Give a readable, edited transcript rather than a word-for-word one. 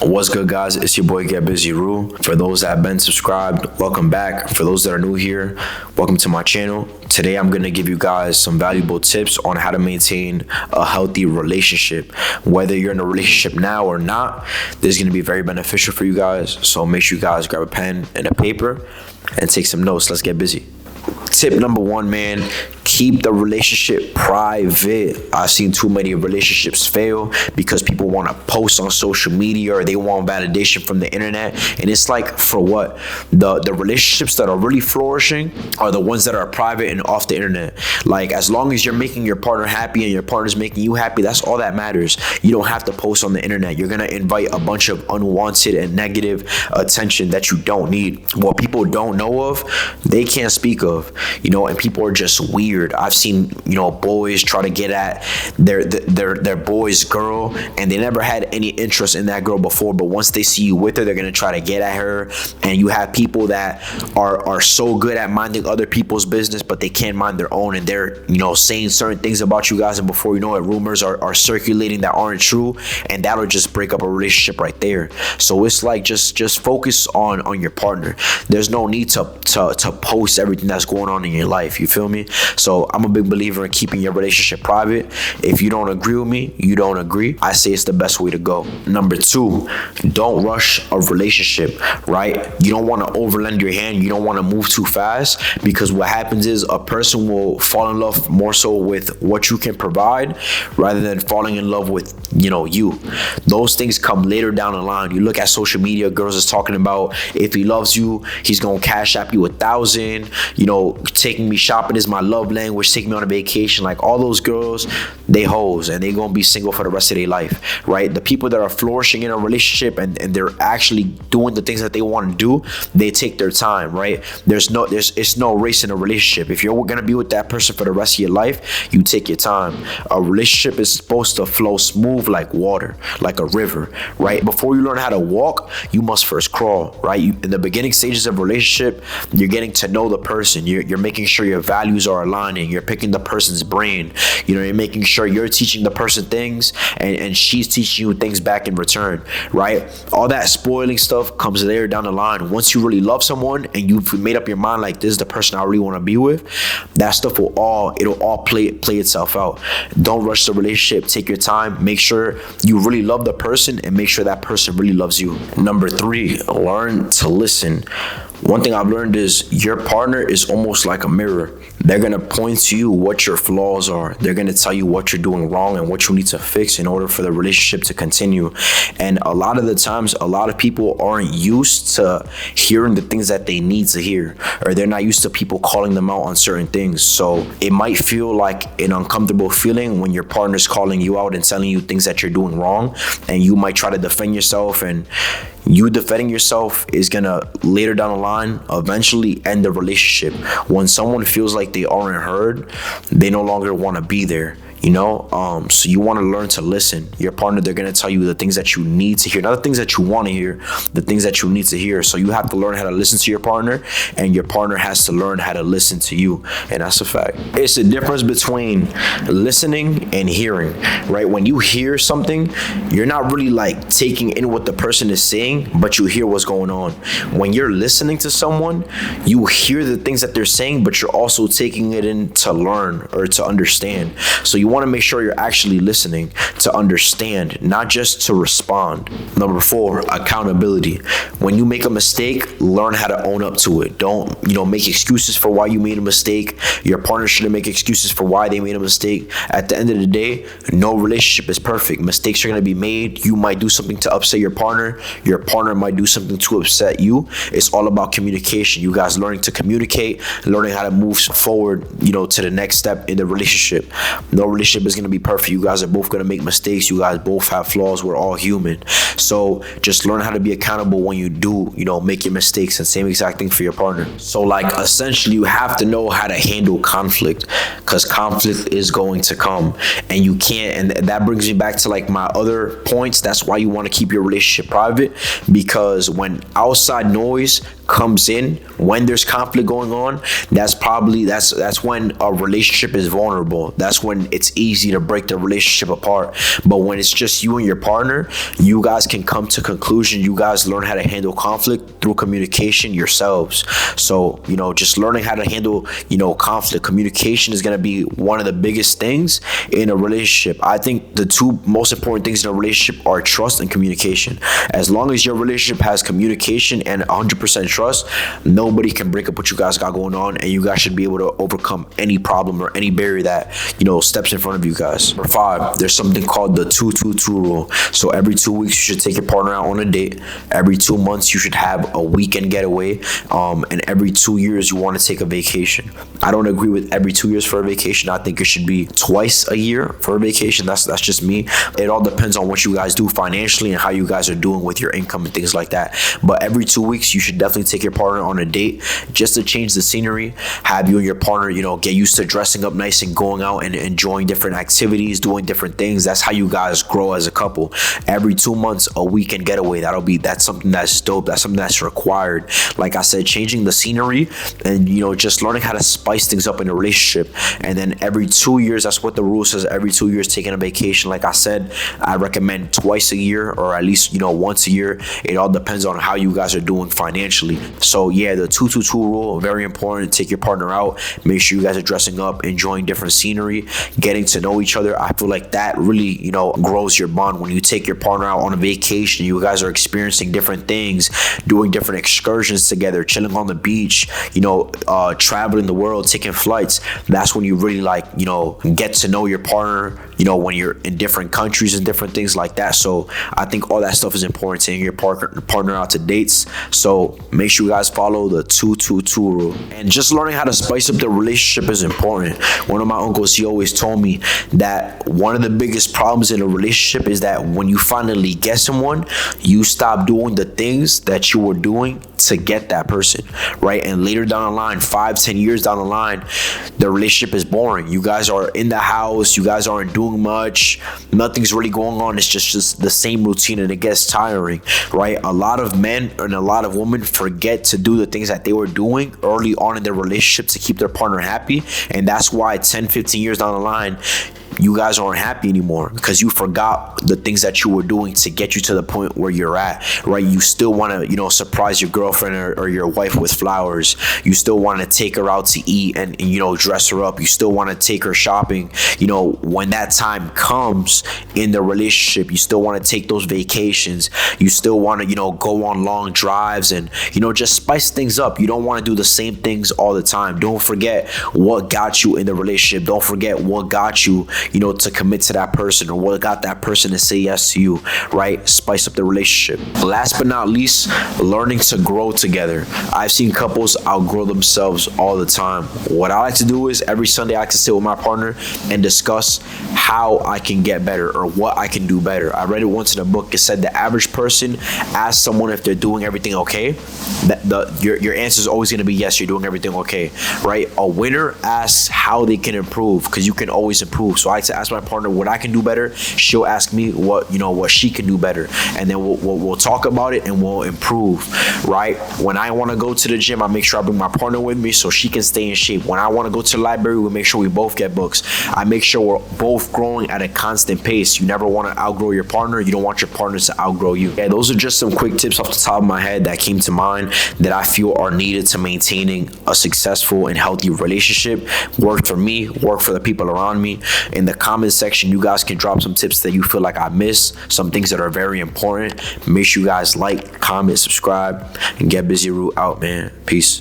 What's good, guys? It's your boy Get Busy Ru. For those that have been subscribed, welcome back. For those that are new here, welcome to my channel. Today I'm going to give you guys some valuable tips on how to maintain a healthy relationship. Whether you're in a relationship now or not, this is going to be very beneficial for you guys. So make sure you guys grab a pen and a paper and take some notes. Let's get busy. Tip number one, man, keep the relationship private. I've seen too many relationships fail because people want to post on social media or they want validation from the internet. And it's like, for what? The relationships that are really flourishing are the ones that are private and off the internet. Like, as long as you're making your partner happy and your partner's making you happy, that's all that matters. You don't have to post on the internet. You're going to invite a bunch of unwanted and negative attention that you don't need. What people don't know of, they can't speak of, and people are just weird. I've seen, boys try to get at their boy's girl, and they never had any interest in that girl before, but once they see you with her, they're going to try to get at her. And you have people that are so good at minding other people's business, but they can't mind their own, and they're, saying certain things about you guys, and before you know it, rumors are circulating that aren't true, and that'll just break up a relationship right there. So it's like, just focus on your partner. There's no need to post everything that's going on in your life. You feel me? So I'm a big believer in keeping your relationship private. If you don't agree with me, you don't agree. I say it's the best way to go. Number two, don't rush a relationship, right? You don't want to overlend your hand. You don't want to move too fast, because what happens is a person will fall in love more so with what you can provide rather than falling in love with, you. Those things come later down the line. You look at social media, girls is talking about, if he loves you, he's going to cash app you 1,000, taking me shopping is my love language, taking me on a vacation. Like, all those girls, they hoes, and they gonna be single for the rest of their life, right? The people that are flourishing in a relationship and they're actually doing the things that they want to do, they take their time, right? It's no race in a relationship. If you're gonna be with that person for the rest of your life, you take your time. A relationship is supposed to flow smooth like water, like a river, right? Before you learn how to walk, you must first crawl, right? In the beginning stages of a relationship, you're getting to know the person. You're making sure your values are aligning. You're picking the person's brain. You're making sure you're teaching the person things and she's teaching you things back in return, right? All that spoiling stuff comes later down the line. Once you really love someone and you've made up your mind, like, this is the person I really want to be with, that stuff will all play itself out. Don't rush the relationship. Take your time. Make sure you really love the person and make sure that person really loves you. Number three, learn to listen. One thing I've learned is your partner is almost like a mirror. They're going to point to you what your flaws are. They're going to tell you what you're doing wrong and what you need to fix in order for the relationship to continue. And a lot of the times, a lot of people aren't used to hearing the things that they need to hear, or they're not used to people calling them out on certain things. So it might feel like an uncomfortable feeling when your partner's calling you out and telling you things that you're doing wrong, and you might try to defend yourself, and you defending yourself is gonna later down the line eventually end the relationship. When someone feels like they aren't heard, they no longer want to be there. So you want to learn to listen. Your partner, they're going to tell you the things that you need to hear, not the things that you want to hear, the things that you need to hear. So you have to learn how to listen to your partner, and your partner has to learn how to listen to you. And that's a fact. It's the difference between listening and hearing, right? When you hear something, you're not really like taking in what the person is saying, but you hear what's going on. When you're listening to someone, you hear the things that they're saying, but you're also taking it in to learn or to understand. So you want to make sure you're actually listening to understand, not just to respond. Number four, accountability. When you make a mistake, learn how to own up to it. Don't, make excuses for why you made a mistake. Your partner shouldn't make excuses for why they made a mistake. At the end of the day, no relationship is perfect. Mistakes are going to be made. You might do something to upset your partner. Your partner might do something to upset you. It's all about communication. You guys learning to communicate, learning how to move forward, to the next step in the relationship. No relationship is going to be perfect. You guys are both going to make mistakes. You guys both have flaws. We're all human. So just learn how to be accountable when you do, make your mistakes, and same exact thing for your partner. So like, essentially, you have to know how to handle conflict, because conflict is going to come, and you can't. And that brings me back to like my other points. That's why you want to keep your relationship private, because when outside noise comes in, when there's conflict going on, that's when a relationship is vulnerable. That's when it's easy to break the relationship apart. But when it's just you and your partner, you guys can come to conclusion. You guys learn how to handle conflict through communication yourselves. So, just learning how to handle, conflict. Communication is going to be one of the biggest things in a relationship. I think the two most important things in a relationship are trust and communication. As long as your relationship has communication and 100% trust, nobody can break up what you guys got going on, and you guys should be able to overcome any problem or any barrier that steps in front of you guys. Number 5, there's something called the 2-2-2 rule. So every 2 weeks you should take your partner out on a date. Every 2 months you should have a weekend getaway, and every 2 years you want to take a vacation. I don't agree with every 2 years for a vacation. I think it should be twice a year for a vacation. That's just me. It all depends on what you guys do financially and how you guys are doing with your income and things like that. But every 2 weeks you should definitely take your partner on a date just to change the scenery. Have you and your partner, get used to dressing up nice and going out and enjoying different activities, doing different things. That's how you guys grow as a couple. Every 2 months, a weekend getaway. That's something that's dope. That's something that's required. Like I said, changing the scenery and, just learning how to spice things up in a relationship. And then every 2 years, that's what the rule says. Every 2 years, taking a vacation. Like I said, I recommend twice a year or at least, once a year. It all depends on how you guys are doing financially. So yeah, the 2-2-2 rule, very important. Take your partner out. Make sure you guys are dressing up, enjoying different scenery, getting to know each other. I feel like that really, grows your bond. When you take your partner out on a vacation, you guys are experiencing different things, doing different excursions together, chilling on the beach, traveling the world, taking flights. That's when you really get to know your partner, when you're in different countries and different things like that. So I think all that stuff is important, taking your partner out to dates. So make sure you guys follow the 2-2-2 rule. And just learning how to spice up the relationship is important. One of my uncles, he always told me that one of the biggest problems in a relationship is that when you finally get someone, you stop doing the things that you were doing to get that person, right? And later down the line, 5-10 years down the line, the relationship is boring. You guys are in the house, you guys aren't doing much, nothing's really going on. It's just the same routine, and it gets tiring, right? A lot of men and a lot of women forget to do the things that they were doing early on in their relationship to keep their partner happy, and that's why 10-15 years down the line, you guys aren't happy anymore, because you forgot the things that you were doing to get you to the point where you're at, right? You still want to, surprise your girlfriend or your wife with flowers. You still want to take her out to eat and dress her up. You still want to take her shopping. When that time comes in the relationship, you still want to take those vacations. You still want to, go on long drives and, just spice things up. You don't want to do the same things all the time. Don't forget what got you in the relationship. Don't forget what got you, to commit to that person, or what got that person to say yes to you, right? Spice up the relationship. Last but not least, learning to grow together. I've seen couples outgrow themselves all the time. What I like to do is every Sunday I like to sit with my partner and discuss how I can get better or what I can do better. I read it once in a book. It said the average person asks someone if they're doing everything okay. Your answer is always going to be yes, you're doing everything okay, right? A winner asks how they can improve, because you can always improve. So I like to ask my partner what I can do better. She'll ask me what she can do better, and then we'll talk about it and we'll improve, right? When I want to go to the gym, I make sure I bring my partner with me so she can stay in shape. When I want to go to the library, we make sure we both get books. I make sure we're both growing at a constant pace. You never want to outgrow your partner. You don't want your partner to outgrow you. Yeah, those are just some quick tips off the top of my head that came to mind that I feel are needed to maintaining a successful and healthy relationship. Work for me, work for the people around me. In the comment section, you guys can drop some tips that you feel like I missed, some things that are very important. Make sure you guys like, comment, subscribe, and get busy. Ru out, man. Peace.